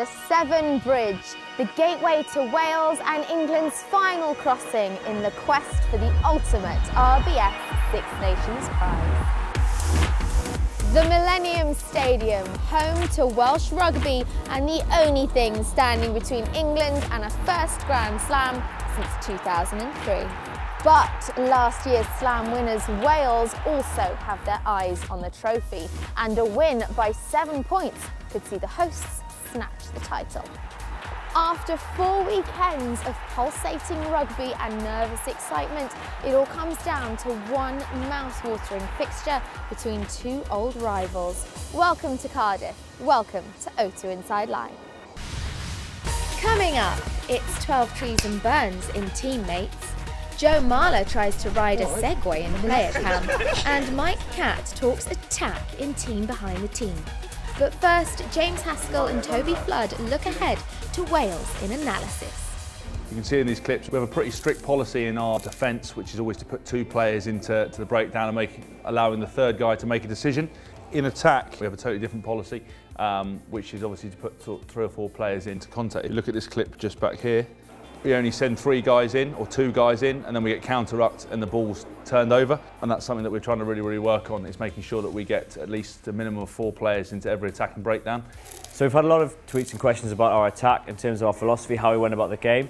the Severn Bridge, the gateway to Wales and England's final crossing in the quest for the ultimate RBS Six Nations prize. The Millennium Stadium, home to Welsh rugby and the only thing standing between England and a first Grand Slam since 2003. But last year's Slam winners Wales also have their eyes on the trophy, and a win by 7 points could see the hosts snatch the title. After 4 weekends of pulsating rugby and nervous excitement, it all comes down to one mouth-watering fixture between two old rivals. Welcome to Cardiff, welcome to O2 Inside Line. Coming up, it's Twelvetrees and Burns in Teammates. Joe Marler tries to ride a Segway in player cam, and Mike Catt talks attack in Team Behind the Team. But first, James Haskell and Toby Flood look ahead to Wales in analysis. You can see in these clips we have a pretty strict policy in our defence, which is always to put two players into the breakdown and allowing the third guy to make a decision. In attack, we have a totally different policy, which is obviously to put 3 or 4 players into contact. If you look at this clip just back here, we only send 3 guys in or 2 guys in, and then we get counter-rucked and the ball's turned over. And that's something that we're trying to really work on, is making sure that we get at least a minimum of 4 players into every attacking breakdown. So we've had a lot of tweets and questions about our attack in terms of our philosophy, how we went about the game.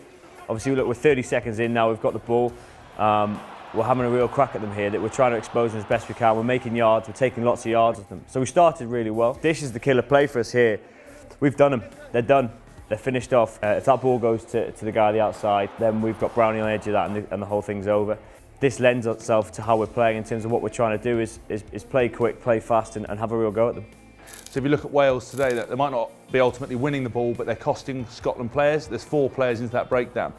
Obviously, look, we're 30 seconds in now, we've got the ball. We're having a real crack at them here, that we're trying to expose them as best we can. We're making yards, we're taking lots of yards with them. So we started really well. This is the killer play for us here. We've done them, they're done. They're finished off. If that ball goes to the guy on the outside, then we've got Brownie on the edge of that, and the whole thing's over. This lends itself to how we're playing in terms of what we're trying to do is play quick, play fast, and have a real go at them. So if you look at Wales today, that they might not be ultimately winning the ball, but they're costing Scotland players. There's 4 players into that breakdown.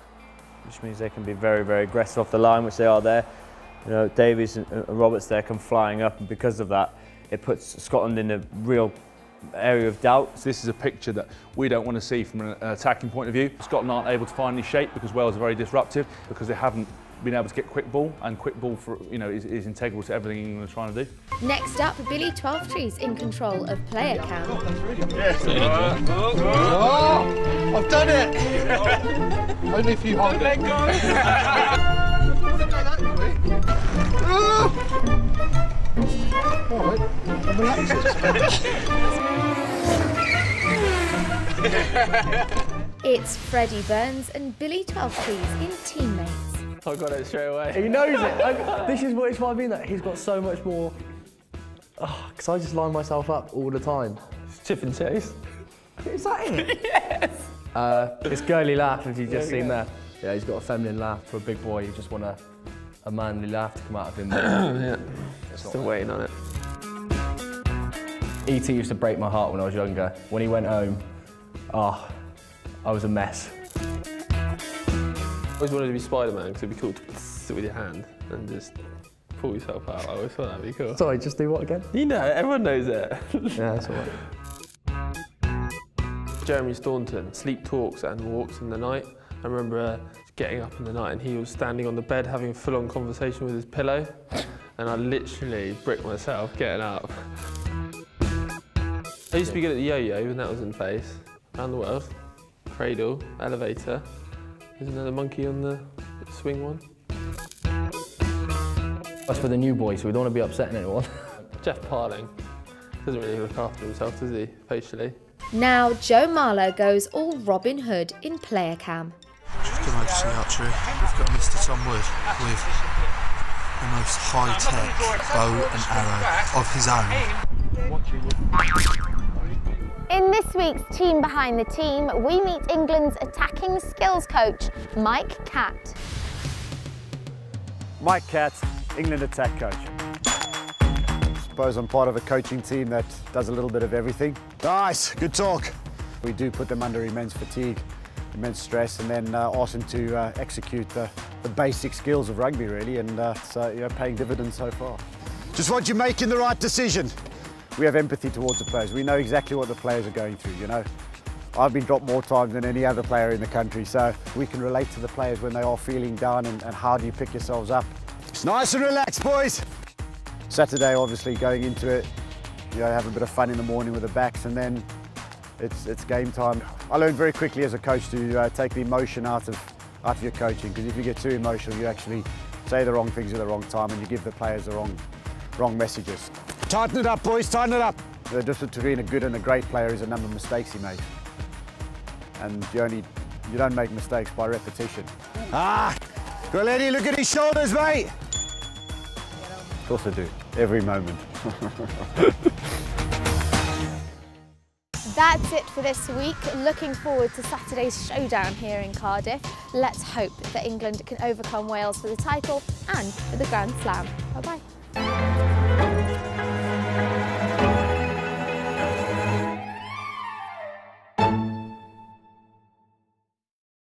Which means they can be very aggressive off the line, which they are there. You know, Davies and Roberts there come flying up, and because of that, it puts Scotland in a real area of doubt. So this is a picture that we don't want to see from an attacking point of view. Scotland aren't able to find any shape because Wales are very disruptive, because they haven't been able to get quick ball, and quick ball is integral to everything England are trying to do. Next up, Billy Twelvetrees in control of player cam. Yes. I've done it! Only if you hold it. It's Freddie Burns and Billy Twelvetrees in Teammates. I got it straight away. He knows it. This is what I mean, that he's got so much more. Because I just line myself up all the time. It's chip and chase. Is that it? Yes! This girly laugh, if you've just seen that. Yeah, he's got a feminine laugh for a big boy. You just want a manly laugh to come out of him. Yeah. Still waiting on it. E.T. used to break my heart when I was younger. When he went home, I was a mess. I always wanted to be Spider-Man because it'd be cool to sit with your hand and just pull yourself out. I always thought that'd be cool. Sorry, just do what again? You know, everyone knows it. Yeah, that's all right. Jeremy Staunton, sleep talks and walks in the night. I remember getting up in the night and he was standing on the bed having a full-on conversation with his pillow, and I literally bricked myself getting up. I used to be good at the yo-yo when that was in place. Around the world, cradle, elevator. There's another monkey on the swing one. That's for the new boy, so we don't want to be upsetting anyone. Jeff Parling doesn't really look after himself, does he, facially? Now Joe Marler goes all Robin Hood in player cam. Just come over to the archery. We've got Mr. Tom Wood with the most high-tech bow and arrow of his own. In this week's Team Behind the Team, we meet England's attacking skills coach, Mike Catt. Mike Catt, England attack coach. I suppose I'm part of a coaching team that does a little bit of everything. Nice, good talk. We do put them under immense fatigue, immense stress, and then ask them to execute the basic skills of rugby, really, and so paying dividends so far. Just want you making the right decision. We have empathy towards the players. We know exactly what the players are going through, you know. I've been dropped more times than any other player in the country, so we can relate to the players when they are feeling down, and how do you pick yourselves up. It's nice and relaxed, boys. Saturday, obviously, going into it, having a bit of fun in the morning with the backs, and then it's game time. I learned very quickly as a coach to take the emotion out of your coaching, because if you get too emotional, you actually say the wrong things at the wrong time and you give the players the wrong messages. Tighten it up, boys, tighten it up. The difference between a good and a great player is the number of mistakes he makes. And you don't make mistakes by repetition. Ah, good Eddie, look at his shoulders, mate. Of course I do, every moment. That's it for this week. Looking forward to Saturday's showdown here in Cardiff. Let's hope that England can overcome Wales for the title and for the Grand Slam. Bye-bye.